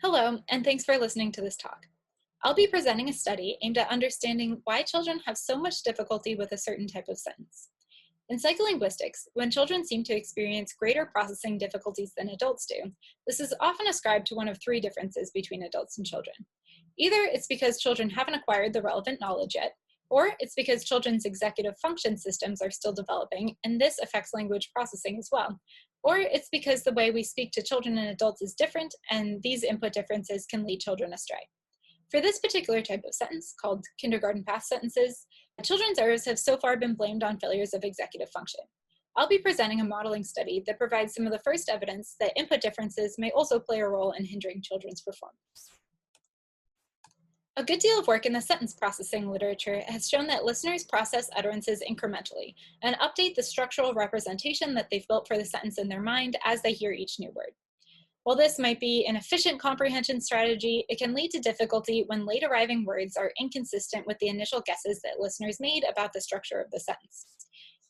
Hello, and thanks for listening to this talk. I'll be presenting a study aimed at understanding why children have so much difficulty with a certain type of sentence. In psycholinguistics, when children seem to experience greater processing difficulties than adults do, this is often ascribed to one of three differences between adults and children. Either it's because children haven't acquired the relevant knowledge yet, or it's because children's executive function systems are still developing, and this affects language processing as well. Or it's because the way we speak to children and adults is different, and these input differences can lead children astray. For this particular type of sentence, called kindergarten path sentences, children's errors have so far been blamed on failures of executive function. I'll be presenting a modeling study that provides some of the first evidence that input differences may also play a role in hindering children's performance. A good deal of work in the sentence processing literature has shown that listeners process utterances incrementally and update the structural representation that they've built for the sentence in their mind as they hear each new word. While this might be an efficient comprehension strategy, it can lead to difficulty when late arriving words are inconsistent with the initial guesses that listeners made about the structure of the sentence.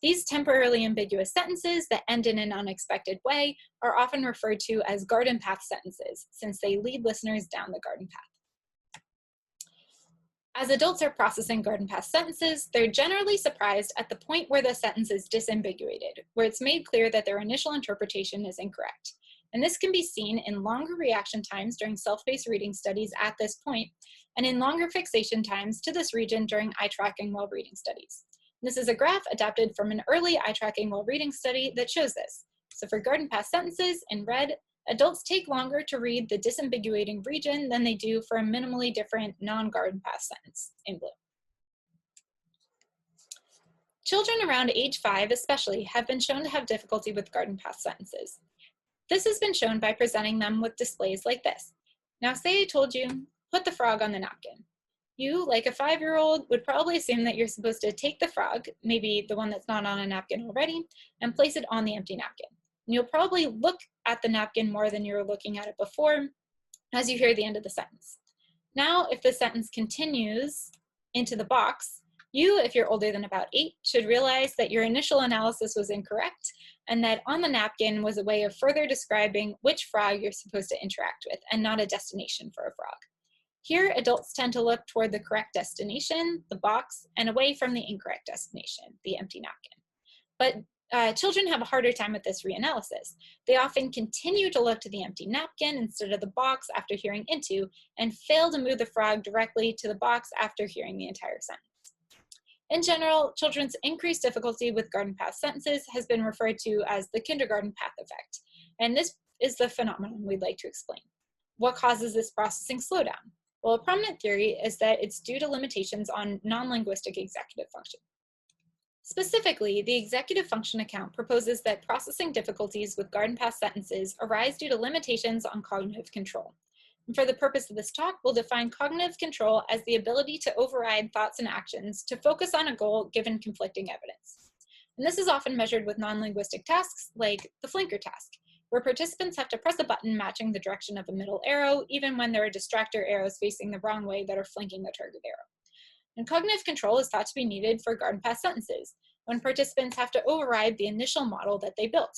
These temporarily ambiguous sentences that end in an unexpected way are often referred to as garden path sentences, since they lead listeners down the garden path. As adults are processing garden path sentences, they're generally surprised at the point where the sentence is disambiguated, where it's made clear that their initial interpretation is incorrect. And this can be seen in longer reaction times during self-paced reading studies at this point, and in longer fixation times to this region during eye tracking while reading studies. This is a graph adapted from an early eye tracking while reading study that shows this. So for garden path sentences in red, adults take longer to read the disambiguating region than they do for a minimally different non-garden path sentence in blue. Children around age 5 especially have been shown to have difficulty with garden path sentences. This has been shown by presenting them with displays like this. Now say I told you, put the frog on the napkin. You, like a 5-year-old, would probably assume that you're supposed to take the frog, maybe the one that's not on a napkin already, and place it on the empty napkin. And you'll probably look at the napkin more than you were looking at it before as you hear the end of the sentence. Now, if the sentence continues into the box, you, if you're older than about 8, should realize that your initial analysis was incorrect and that on the napkin was a way of further describing which frog you're supposed to interact with and not a destination for a frog. Here, adults tend to look toward the correct destination, the box, and away from the incorrect destination, the empty napkin. But children have a harder time with this reanalysis. They often continue to look to the empty napkin instead of the box after hearing into, and fail to move the frog directly to the box after hearing the entire sentence. In general, children's increased difficulty with garden path sentences has been referred to as the kindergarten path effect, and this is the phenomenon we'd like to explain. What causes this processing slowdown? Well, a prominent theory is that it's due to limitations on non-linguistic executive function. Specifically, the executive function account proposes that processing difficulties with garden path sentences arise due to limitations on cognitive control. And for the purpose of this talk, we'll define cognitive control as the ability to override thoughts and actions to focus on a goal given conflicting evidence. And this is often measured with non-linguistic tasks like the flanker task, where participants have to press a button matching the direction of a middle arrow, even when there are distractor arrows facing the wrong way that are flanking the target arrow. And cognitive control is thought to be needed for garden path sentences, when participants have to override the initial model that they built.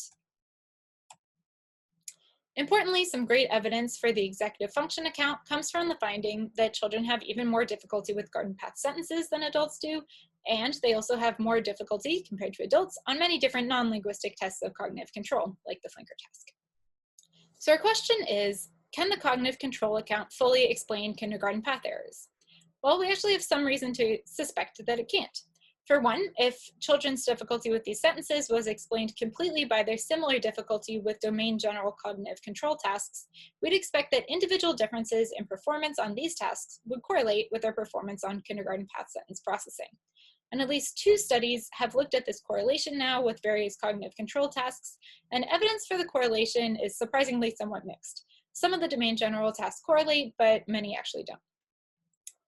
Importantly, some great evidence for the executive function account comes from the finding that children have even more difficulty with garden path sentences than adults do, and they also have more difficulty, compared to adults, on many different non-linguistic tests of cognitive control, like the flanker task. So our question is, can the cognitive control account fully explain kindergarten path errors? Well, we actually have some reason to suspect that it can't. For one, if children's difficulty with these sentences was explained completely by their similar difficulty with domain general cognitive control tasks, we'd expect that individual differences in performance on these tasks would correlate with their performance on kindergarten path sentence processing. And at least 2 studies have looked at this correlation now with various cognitive control tasks, and evidence for the correlation is surprisingly somewhat mixed. Some of the domain general tasks correlate, but many actually don't.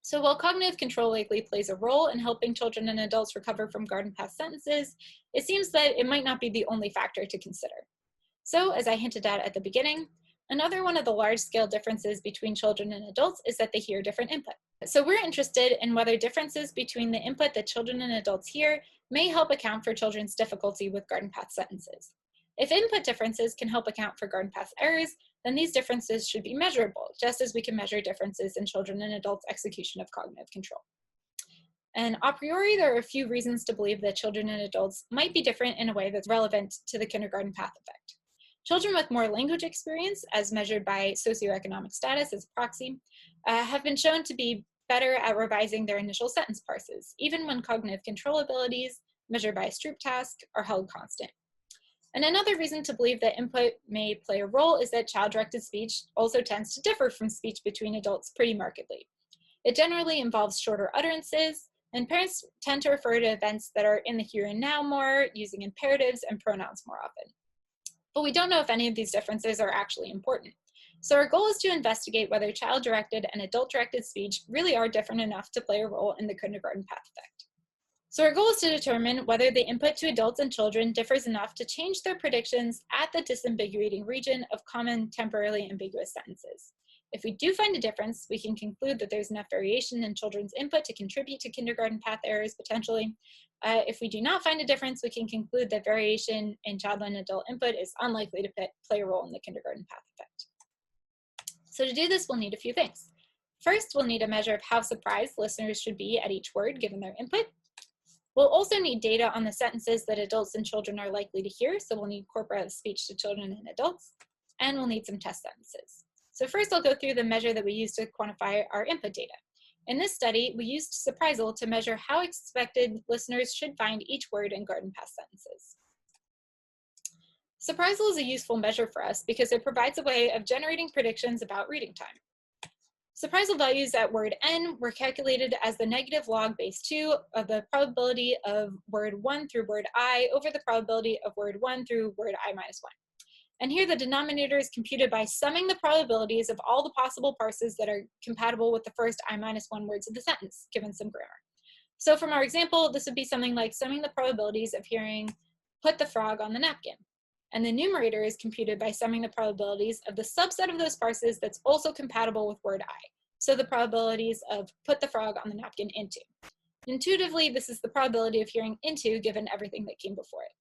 So while cognitive control likely plays a role in helping children and adults recover from garden path sentences, it seems that it might not be the only factor to consider. So as I hinted at the beginning, another one of the large-scale differences between children and adults is that they hear different input. So we're interested in whether differences between the input that children and adults hear may help account for children's difficulty with garden path sentences. If input differences can help account for garden path errors, then these differences should be measurable, just as we can measure differences in children and adults' execution of cognitive control. And a priori, there are a few reasons to believe that children and adults might be different in a way that's relevant to the kindergarten path effect. Children with more language experience, as measured by socioeconomic status as a proxy, have been shown to be better at revising their initial sentence parses, even when cognitive control abilities, measured by a Stroop task, are held constant. And another reason to believe that input may play a role is that child-directed speech also tends to differ from speech between adults pretty markedly. It generally involves shorter utterances, and parents tend to refer to events that are in the here and now more, using imperatives and pronouns more often. But we don't know if any of these differences are actually important. So our goal is to investigate whether child-directed and adult-directed speech really are different enough to play a role in the kindergarten path effect. So our goal is to determine whether the input to adults and children differs enough to change their predictions at the disambiguating region of common temporarily ambiguous sentences. If we do find a difference, we can conclude that there's enough variation in children's input to contribute to kindergarten path errors potentially. If we do not find a difference, we can conclude that variation in child and adult input is unlikely to play a role in the kindergarten path effect. So to do this, we'll need a few things. First, we'll need a measure of how surprised listeners should be at each word given their input. We'll also need data on the sentences that adults and children are likely to hear, so we'll need corpora of speech to children and adults, and we'll need some test sentences. So first, I'll go through the measure that we use to quantify our input data. In this study, we used Surprisal to measure how expected listeners should find each word in garden path sentences. Surprisal is a useful measure for us because it provides a way of generating predictions about reading time. Surprisal values at word n were calculated as the negative log base 2 of the probability of word 1 through word I over the probability of word 1 through word I minus 1. And here the denominator is computed by summing the probabilities of all the possible parses that are compatible with the first I minus 1 words of the sentence, given some grammar. So from our example, this would be something like summing the probabilities of hearing, "Put the frog on the napkin." And the numerator is computed by summing the probabilities of the subset of those parses that's also compatible with word I. So the probabilities of "put the frog on the napkin into." Intuitively, this is the probability of hearing "into" given everything that came before it.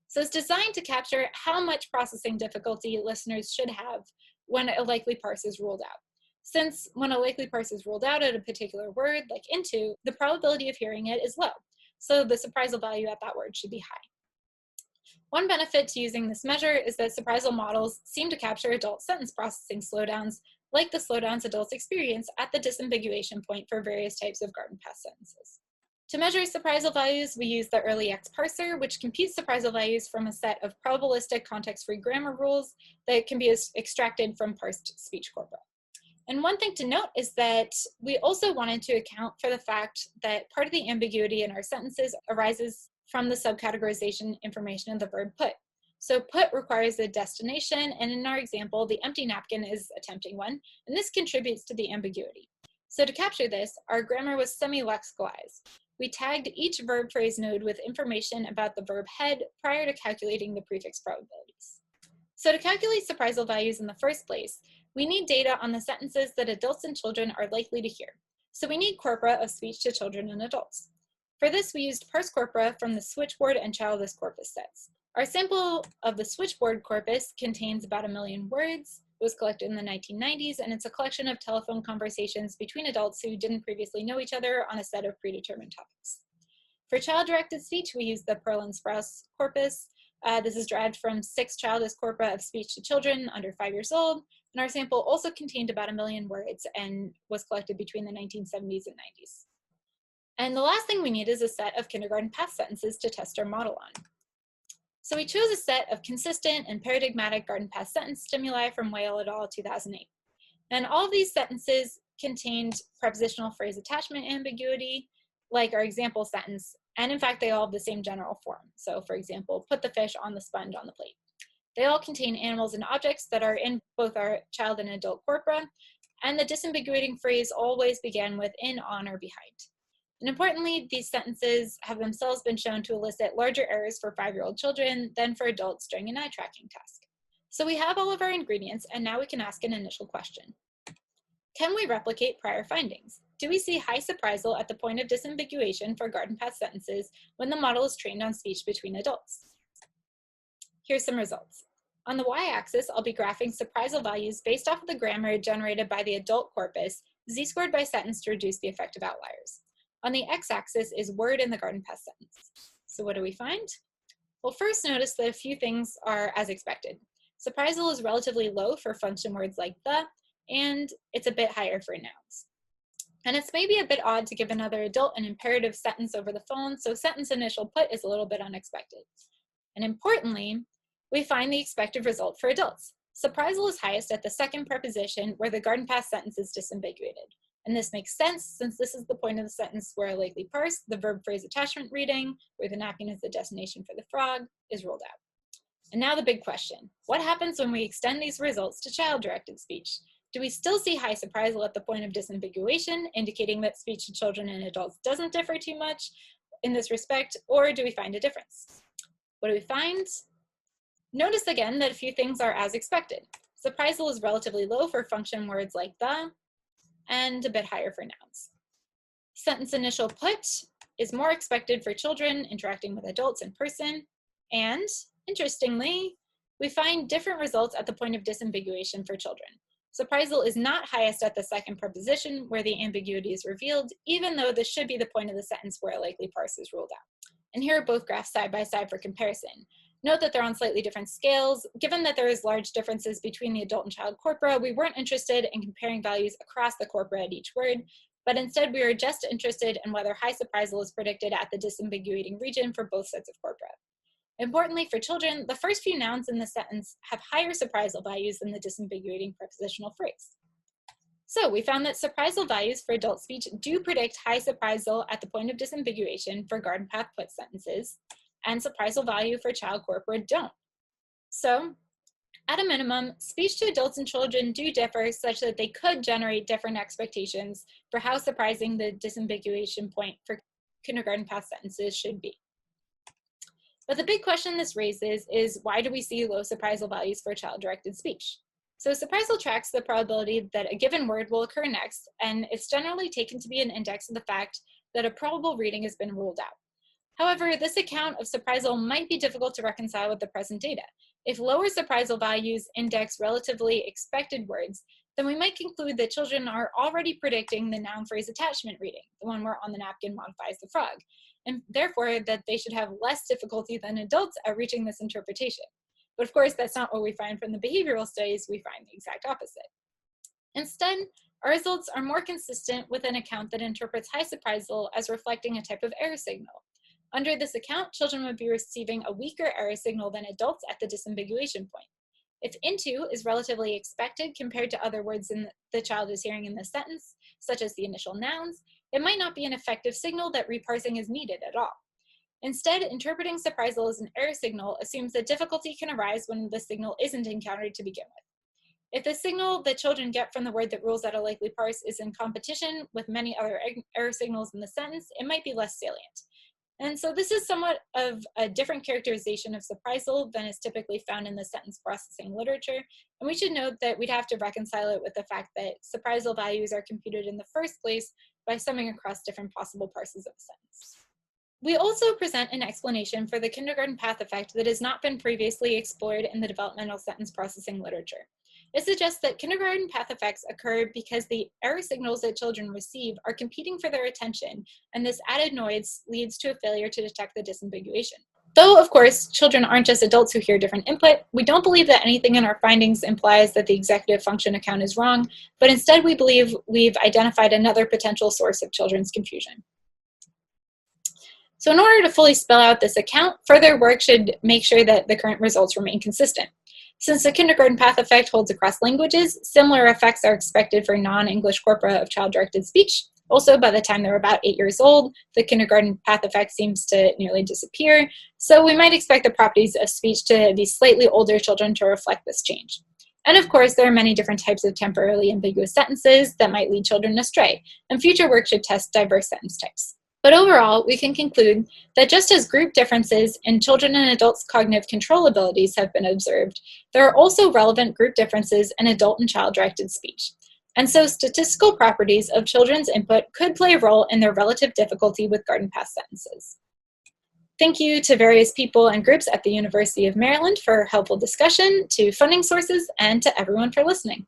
So it's designed to capture how much processing difficulty listeners should have when a likely parse is ruled out. Since when a likely parse is ruled out at a particular word, like "into," the probability of hearing it is low. So the Surprisal value at that word should be high. One benefit to using this measure is that Surprisal models seem to capture adult sentence processing slowdowns, like the slowdowns adults experience at the disambiguation point for various types of garden path sentences. To measure Surprisal values, we use the early X parser, which computes Surprisal values from a set of probabilistic context-free grammar rules that can be extracted from parsed speech corpora. And one thing to note is that we also wanted to account for the fact that part of the ambiguity in our sentences arises from the subcategorization information of the verb put. So put requires a destination, and in our example, the empty napkin is a tempting one, and this contributes to the ambiguity. So to capture this, our grammar was semi-lexicalized. We tagged each verb phrase node with information about the verb head prior to calculating the prefix probabilities. So to calculate Surprisal values in the first place, we need data on the sentences that adults and children are likely to hear. So we need corpora of speech to children and adults. For this, we used parse corpora from the switchboard and childless corpus sets. Our sample of the switchboard corpus contains about 1 million words. It was collected in the 1990s, and it's a collection of telephone conversations between adults who didn't previously know each other on a set of predetermined topics. For child-directed speech, we use the Perlin Sprouse corpus. This is derived from 6 childless corpora of speech to children under 5 years old, and our sample also contained about 1 million words and was collected between the 1970s and 90s. And the last thing we need is a set of kindergarten path sentences to test our model on. So we chose a set of consistent and paradigmatic garden path sentence stimuli from Whale et al. 2008. And all of these sentences contained prepositional phrase attachment ambiguity, like our example sentence, and in fact, they all have the same general form. So for example, "put the fish on the sponge on the plate." They all contain animals and objects that are in both our child and adult corpora, and the disambiguating phrase always began with "in, on, or behind." And importantly, these sentences have themselves been shown to elicit larger errors for 5-year-old children than for adults during an eye tracking task. So we have all of our ingredients, and now we can ask an initial question. Can we replicate prior findings? Do we see high Surprisal at the point of disambiguation for garden path sentences when the model is trained on speech between adults? Here's some results. On the y-axis, I'll be graphing surprisal values based off of the grammar generated by the adult corpus, z-scored by sentence to reduce the effect of outliers. On the x-axis is word in the garden path sentence. So what do we find? Well, first notice that a few things are as expected. Surprisal is relatively low for function words like the, and it's a bit higher for nouns. And it's maybe a bit odd to give another adult an imperative sentence over the phone, so sentence initial put is a little bit unexpected. And importantly, we find the expected result for adults. Surprisal is highest at the second preposition where the garden path sentence is disambiguated. And this makes sense since this is the point of the sentence where a likely parse, the verb phrase attachment reading, where the napkin is the destination for the frog, is ruled out. And now the big question. What happens when we extend these results to child-directed speech? Do we still see high surprisal at the point of disambiguation, indicating that speech to children and adults doesn't differ too much in this respect, or do we find a difference? What do we find? Notice again that a few things are as expected. Surprisal is relatively low for function words like the, and a bit higher for nouns. Sentence initial put is more expected for children interacting with adults in person, and interestingly, we find different results at the point of disambiguation for children. Surprisal is not highest at the second preposition where the ambiguity is revealed, even though this should be the point of the sentence where a likely parse is ruled out. And here are both graphs side by side for comparison. Note that they're on slightly different scales. Given that there is large differences between the adult and child corpora, we weren't interested in comparing values across the corpora at each word, but instead we are just interested in whether high surprisal is predicted at the disambiguating region for both sets of corpora. Importantly, for children, the first few nouns in the sentence have higher surprisal values than the disambiguating prepositional phrase. So we found that surprisal values for adult speech do predict high surprisal at the point of disambiguation for garden path put sentences, and surprisal value for child corpora don't. So, at a minimum, speech to adults and children do differ such that they could generate different expectations for how surprising the disambiguation point for kindergarten path sentences should be. But the big question this raises is, why do we see low surprisal values for child-directed speech? So surprisal tracks the probability that a given word will occur next, and it's generally taken to be an index of the fact that a probable reading has been ruled out. However, this account of surprisal might be difficult to reconcile with the present data. If lower surprisal values index relatively expected words, then we might conclude that children are already predicting the noun phrase attachment reading, the one where on the napkin modifies the frog, and therefore that they should have less difficulty than adults at reaching this interpretation. But of course, that's not what we find from the behavioral studies. We find the exact opposite. Instead, our results are more consistent with an account that interprets high surprisal as reflecting a type of error signal. Under this account, children would be receiving a weaker error signal than adults at the disambiguation point. If into is relatively expected compared to other words the child is hearing in the sentence, such as the initial nouns, it might not be an effective signal that reparsing is needed at all. Instead, interpreting surprisal as an error signal assumes that difficulty can arise when the signal isn't encountered to begin with. If the signal that children get from the word that rules out a likely parse is in competition with many other error signals in the sentence, it might be less salient. And so this is somewhat of a different characterization of surprisal than is typically found in the sentence processing literature. And we should note that we'd have to reconcile it with the fact that surprisal values are computed in the first place by summing across different possible parses of a sentence. We also present an explanation for the kindergarten path effect that has not been previously explored in the developmental sentence processing literature. It suggests that kindergarten path effects occur because the error signals that children receive are competing for their attention, and this added noise leads to a failure to detect the disambiguation. Though, of course, children aren't just adults who hear different input, we don't believe that anything in our findings implies that the executive function account is wrong, but instead we believe we've identified another potential source of children's confusion. So in order to fully spell out this account, further work should make sure that the current results remain consistent. Since the kindergarten path effect holds across languages, similar effects are expected for non-English corpora of child-directed speech. Also, by the time they're about 8 years old, the kindergarten path effect seems to nearly disappear, so we might expect the properties of speech to these slightly older children to reflect this change. And of course, there are many different types of temporarily ambiguous sentences that might lead children astray, and future work should test diverse sentence types. But overall, we can conclude that just as group differences in children and adults' cognitive control abilities have been observed, there are also relevant group differences in adult and child-directed speech. And so statistical properties of children's input could play a role in their relative difficulty with garden path sentences. Thank you to various people and groups at the University of Maryland for helpful discussion, to funding sources, and to everyone for listening.